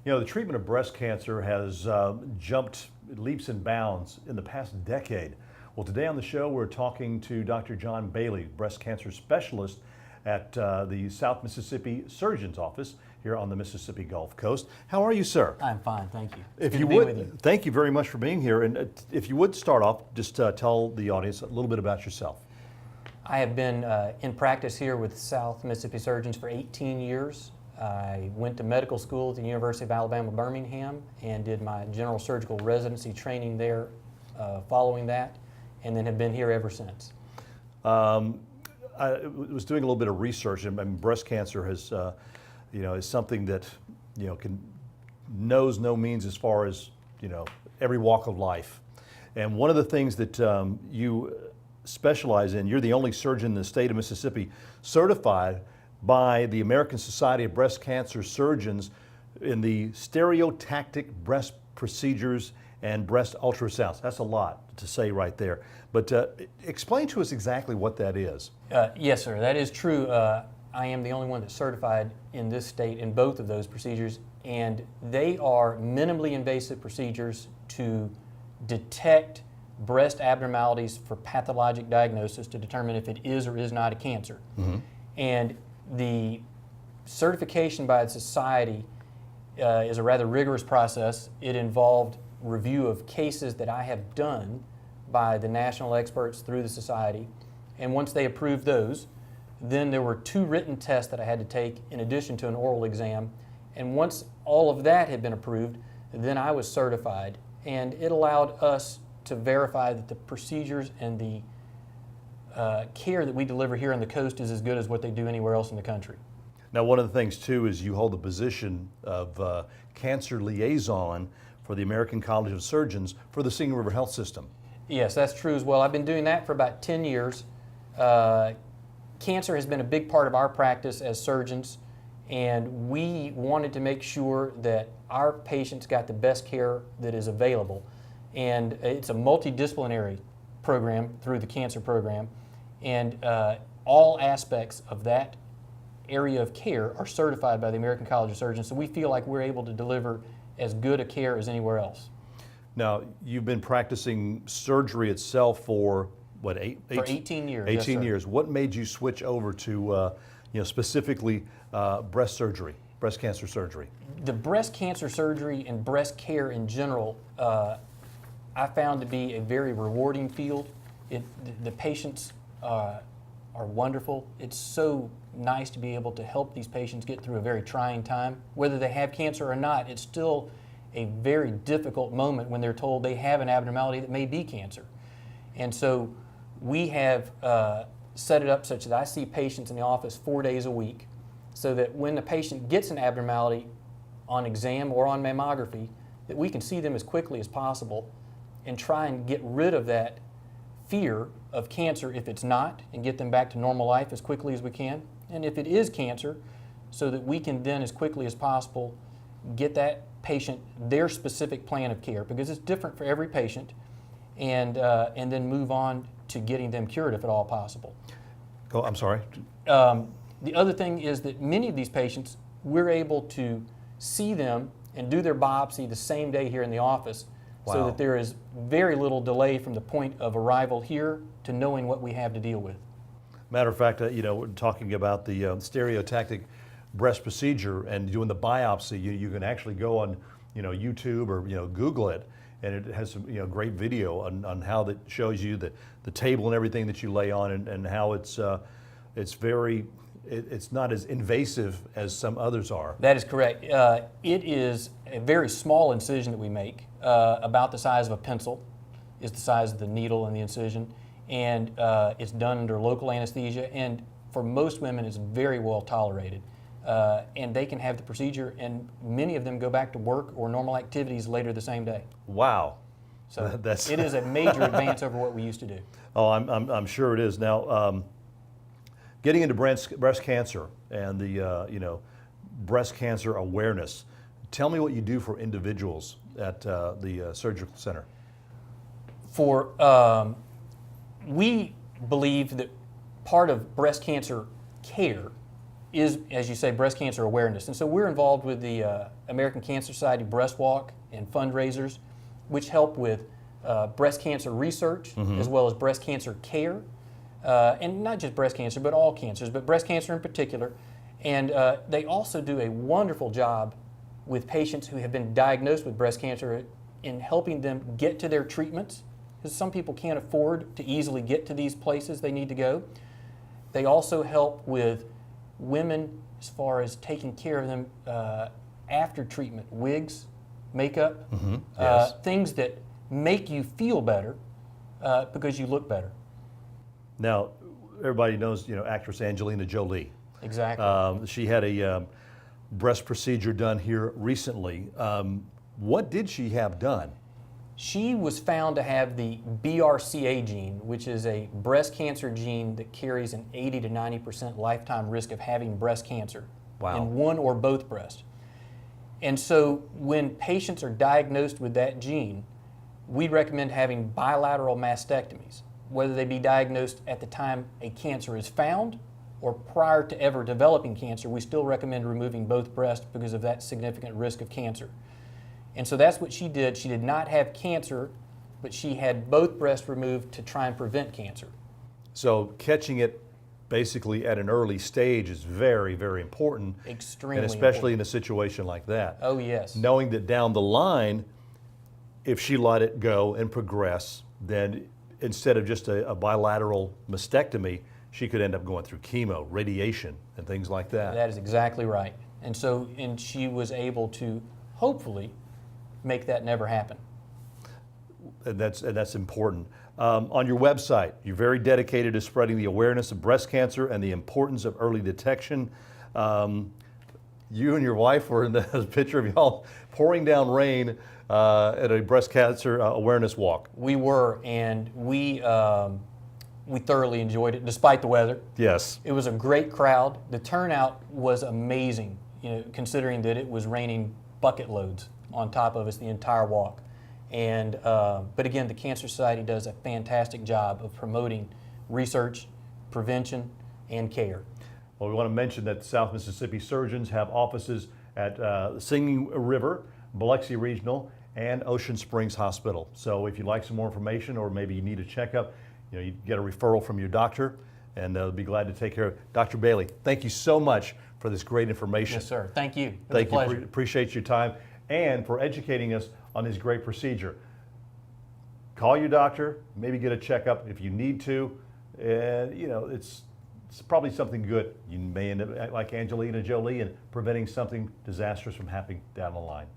You know, the treatment of breast cancer has jumped leaps and bounds in the past decade. Well, today on the show, we're talking to Dr. John Bailey, breast cancer specialist at the South Mississippi Surgeon's Office here on the Mississippi Gulf Coast. How are you, sir? I'm fine, thank you. If you would, thank you very much for being here. And if you would start off, just tell the audience a little bit about yourself. I have been in practice here with South Mississippi Surgeons for 18 years. I went to medical school at the University of Alabama, Birmingham, and did my general surgical residency training there following that, and then have been here ever since. I was doing a little bit of research, and breast cancer has, is something that, knows no means as far as, every walk of life. And one of the things that you specialize in, you're the only surgeon in the state of Mississippi certified by the American Society of Breast Cancer Surgeons in the stereotactic breast procedures and breast ultrasounds. That's a lot to say right there. But explain to us exactly what that is. Yes, sir, that is true. I am the only one that's certified in this state in both of those procedures, and they are minimally invasive procedures to detect breast abnormalities for pathologic diagnosis to determine if it is or is not a cancer. Mm-hmm. And the certification by the society is a rather rigorous process. It involved review of cases that I have done by the national experts through the society, and once they approved those, then there were 2 written tests that I had to take in addition to an oral exam, and once all of that had been approved, then I was certified, and it allowed us to verify that the procedures and the care that we deliver here on the coast is as good as what they do anywhere else in the country. Now, one of the things too is you hold the position of cancer liaison for the American College of Surgeons for the Singing River Health System. Yes, that's true as well. I've been doing that for about 10 years. Cancer has been a big part of our practice as surgeons, and we wanted to make sure that our patients got the best care that is available. And it's a multidisciplinary program through the cancer program, and all aspects of that area of care are certified by the American College of Surgeons, so we feel like we're able to deliver as good a care as anywhere else. Now, you've been practicing surgery itself for, what, 18 years. 18 yes, years. What made you switch over to, specifically breast surgery, breast cancer surgery? The breast cancer surgery and breast care in general, I found to be a very rewarding field. The patients are wonderful. It's so nice to be able to help these patients get through a very trying time. Whether they have cancer or not, it's still a very difficult moment when they're told they have an abnormality that may be cancer. And so we have set it up such that I see patients in the office 4 days a week, so that when the patient gets an abnormality on exam or on mammography, that we can see them as quickly as possible and try and get rid of that fear of cancer if it's not, and get them back to normal life as quickly as we can. And if it is cancer, so that we can then as quickly as possible get that patient their specific plan of care, because it's different for every patient, and then move on to getting them cured if at all possible. Oh, I'm sorry. The other thing is that many of these patients, we're able to see them and do their biopsy the same day here in the office. Wow. So that there is very little delay from the point of arrival here to knowing what we have to deal with. Matter of fact, we're talking about the stereotactic breast procedure and doing the biopsy. You can actually go on, YouTube or Google it, and it has some great video on how that shows you the table and everything that you lay on, and how it's not as invasive as some others are. That is correct. It is a very small incision that we make, about the size of a pencil is the size of the needle and the incision, and it's done under local anesthesia, and for most women it's very well tolerated. And they can have the procedure, and many of them go back to work or normal activities later the same day. Wow. So it is a major advance over what we used to do. Oh, I'm sure it is. Now, getting into breast cancer and the breast cancer awareness, tell me what you do for individuals at the surgical center. We believe that part of breast cancer care is, as you say, breast cancer awareness. And so we're involved with the American Cancer Society Breast Walk and fundraisers, which help with breast cancer research as well as breast cancer care. And not just breast cancer, but all cancers, but breast cancer in particular. And they also do a wonderful job with patients who have been diagnosed with breast cancer in helping them get to their treatments, because some people can't afford to easily get to these places they need to go. They also help with women as far as taking care of them after treatment, wigs, makeup, Yes. things that make you feel better because you look better. Now, everybody knows, actress Angelina Jolie. Exactly. She had a breast procedure done here recently. What did she have done? She was found to have the BRCA gene, which is a breast cancer gene that carries an 80 to 90% lifetime risk of having breast cancer Wow. in one or both breasts. And so when patients are diagnosed with that gene, we recommend having bilateral mastectomies, whether they be diagnosed at the time a cancer is found or prior to ever developing cancer. We still recommend removing both breasts because of that significant risk of cancer. And so that's what she did. She did not have cancer, but she had both breasts removed to try and prevent cancer. So catching it basically at an early stage is very, very important. Extremely And especially important. in a situation like that. Oh, yes. Knowing that down the line, if she let it go and progress, then instead of just a bilateral mastectomy, she could end up going through chemo, radiation, and things like that. That is exactly right. And so, and she was able to hopefully make that never happen. And that's important. On your website, you're very dedicated to spreading the awareness of breast cancer and the importance of early detection. You and your wife were in the picture of y'all pouring down rain at a breast cancer awareness walk. We were, and we thoroughly enjoyed it despite the weather. Yes. It was a great crowd. The turnout was amazing, considering that it was raining bucket loads on top of us the entire walk. And but again, the Cancer Society does a fantastic job of promoting research, prevention, and care. Well, we want to mention that South Mississippi surgeons have offices at Singing River, Biloxi Regional, and Ocean Springs Hospital. So if you'd like some more information, or maybe you need a checkup, you get a referral from your doctor, and they'll be glad to take care of it. Dr. Bailey, thank you so much for this great information. Yes, sir. Thank you. It was Thank a pleasure. you. Appreciate your time and for educating us on this great procedure. Call your doctor, maybe get a checkup if you need to. It's probably something good. You may end up like Angelina Jolie and preventing something disastrous from happening down the line.